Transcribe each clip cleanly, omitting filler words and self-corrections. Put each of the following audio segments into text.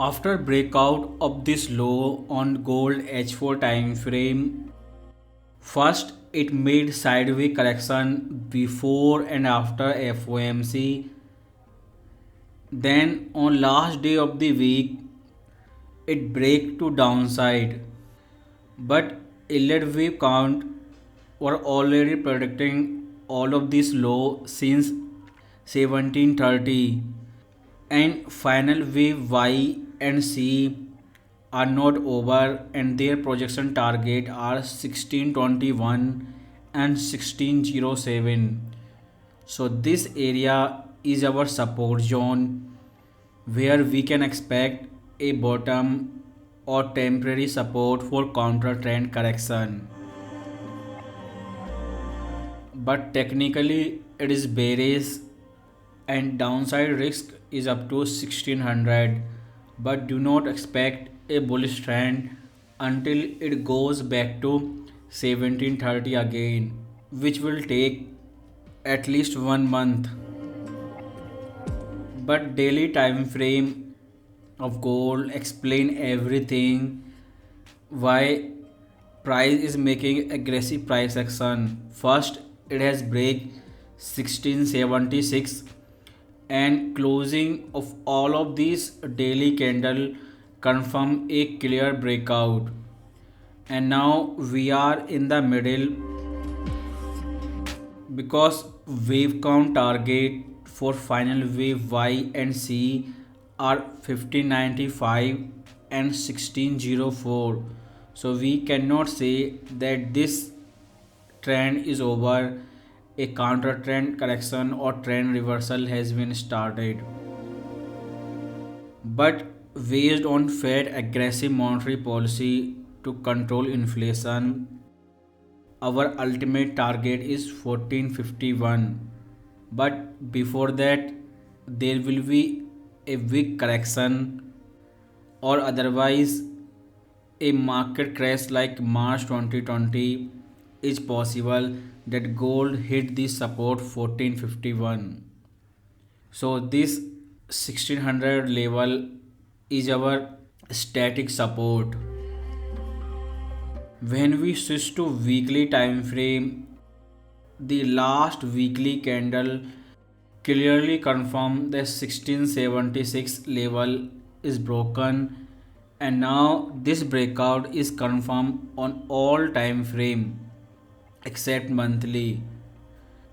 After breakout of this low on gold H4 time frame, first it made sideways correction before and after FOMC. Then on last day of the week, it break to downside. But Elliott wave count were already predicting all of this low since 1730, and final wave Y and C are not over, and their projection target are 1621 and 1607. So this area is our support zone where we can expect a bottom or temporary support for counter trend correction. But technically it is bearish and downside risk is up to 1600, but do not expect a bullish trend until it goes back to 1730 again, which will take at least 1 month. But daily time frame of gold explain everything why price is making aggressive price action. First, it has break 1676, and closing of all of these daily candle confirm a clear breakout. And now we are in the middle because wave count target for final wave Y and C are 1595 and 1604. So we cannot say that this trend is over. A counter trend correction or trend reversal has been started. But based on Fed aggressive monetary policy to control inflation, our ultimate target is 1451. But before that, there will be a weak correction, or otherwise a market crash like March 2020 is possible, that gold hit the support 1451. So this 1600 level is our static support. When we switch to weekly time frame, the last weekly candle clearly confirmed the 1676 level is broken, and now this breakout is confirmed on all time frame except monthly,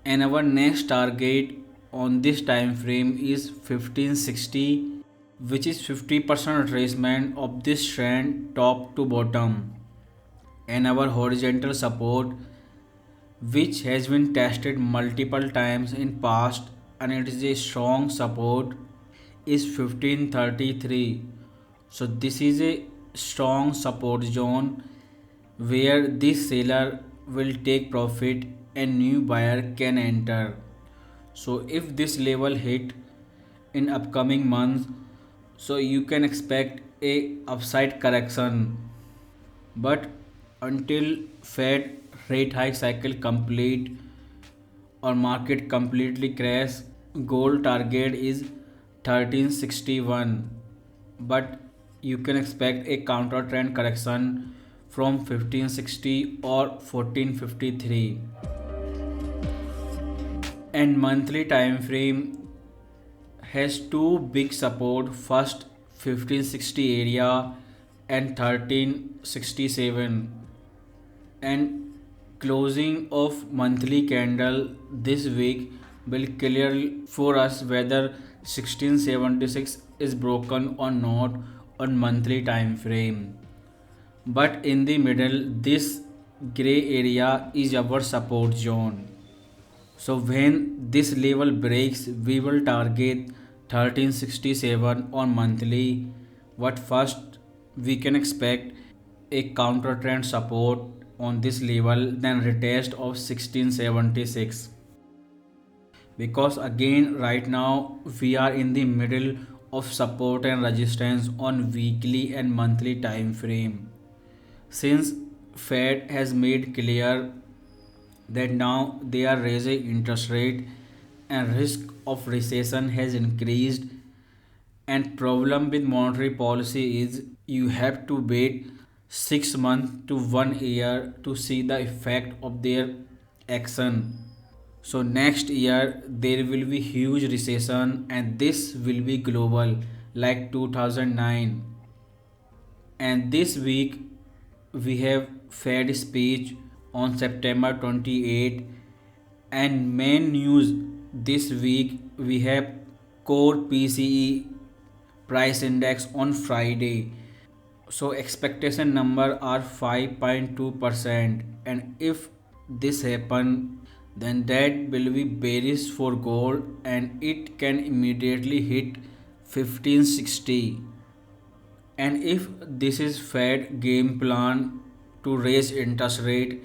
and our next target on this time frame is 1560, which is 50% retracement of this trend top to bottom, and our horizontal support which has been tested multiple times in past and it is a strong support is 1533. So this is a strong support zone where this seller will take profit and new buyer can enter. So if this level hit in upcoming months, so you can expect a upside correction. But until Fed rate hike cycle complete or market completely crash, gold target is 1361. But you can expect a counter trend correction from 1560 or 1453. And monthly time frame has two big support, first 1560 area and 1367, and closing of monthly candle this week will clear for us whether 1676 is broken or not on monthly time frame. But in the middle, this gray area is our support zone. So when this level breaks, we will target 1367 on monthly. But first, we can expect a counter trend support on this level, then retest of 1676. Because again, right now we are in the middle of support and resistance on weekly and monthly time frame. Since Fed has made clear that now they are raising interest rate and risk of recession has increased, And problem with monetary policy is you have to wait 6 months to 1 year to see the effect of their action. So next year there will be huge recession and this will be global like 2009. And this week we have Fed speech on September 28, and main news this week we have core PCE price index on Friday. So expectation number are 5.2%, and if this happen then that will be bearish for gold and it can immediately hit 1560. And if this is Fed game plan to raise interest rate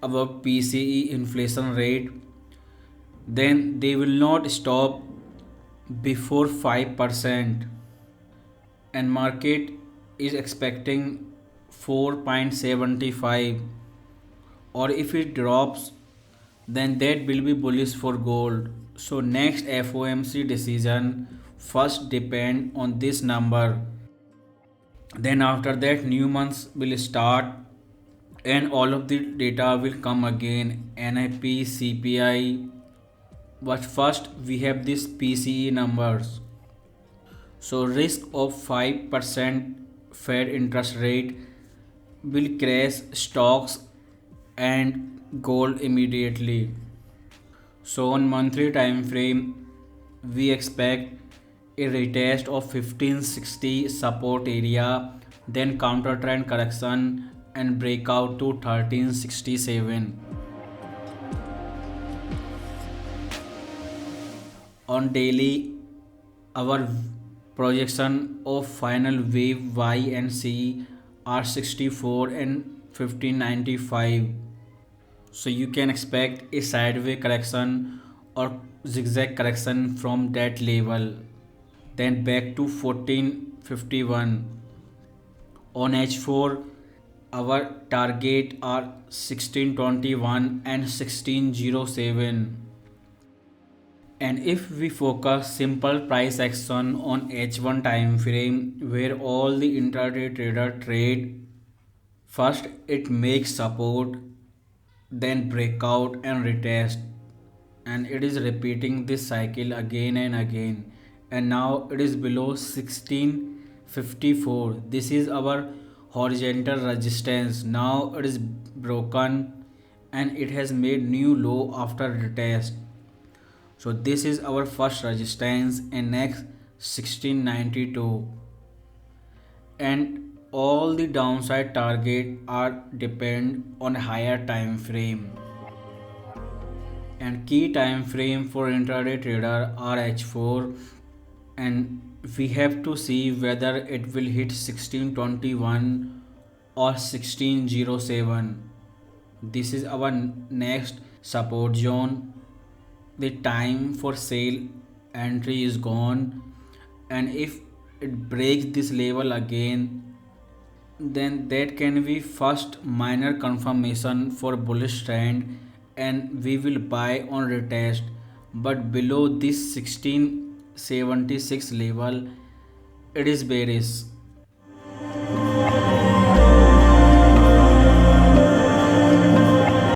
above PCE inflation rate, then they will not stop before 5%, and market is expecting 4.75, or if it drops then that will be bullish for gold. So next FOMC decision first depend on this number, then after that new months will start and all of the data will come again, NFP, CPI, but first we have this PCE numbers. So risk of 5% Fed interest rate will crash stocks and gold immediately. So on monthly time frame we expect a retest of 1560 support area, then counter trend correction and breakout to 1367. On daily, our projection of final wave Y and C are 64 and 1595. So you can expect a sideways correction or zigzag correction from that level, then back to 1451. On H4 our target are 1621 and 1607. And if we focus simple price action on H1 time frame where all the intraday trader trade, first it makes support, then breakout and retest, and it is repeating this cycle again and again, and now it is below 1654. This is our horizontal resistance. Now it is broken and it has made new low after retest. So this is our first resistance, and next 1692, and all the downside target are depend on higher time frame. And key time frame for intraday trader are H4, and we have to see whether it will hit 1621 or 1607. This is our next support zone. The time for sale entry is gone, and if it breaks this level again then that can be first minor confirmation for bullish trend and we will buy on retest, but below this 1676 level it is bearish.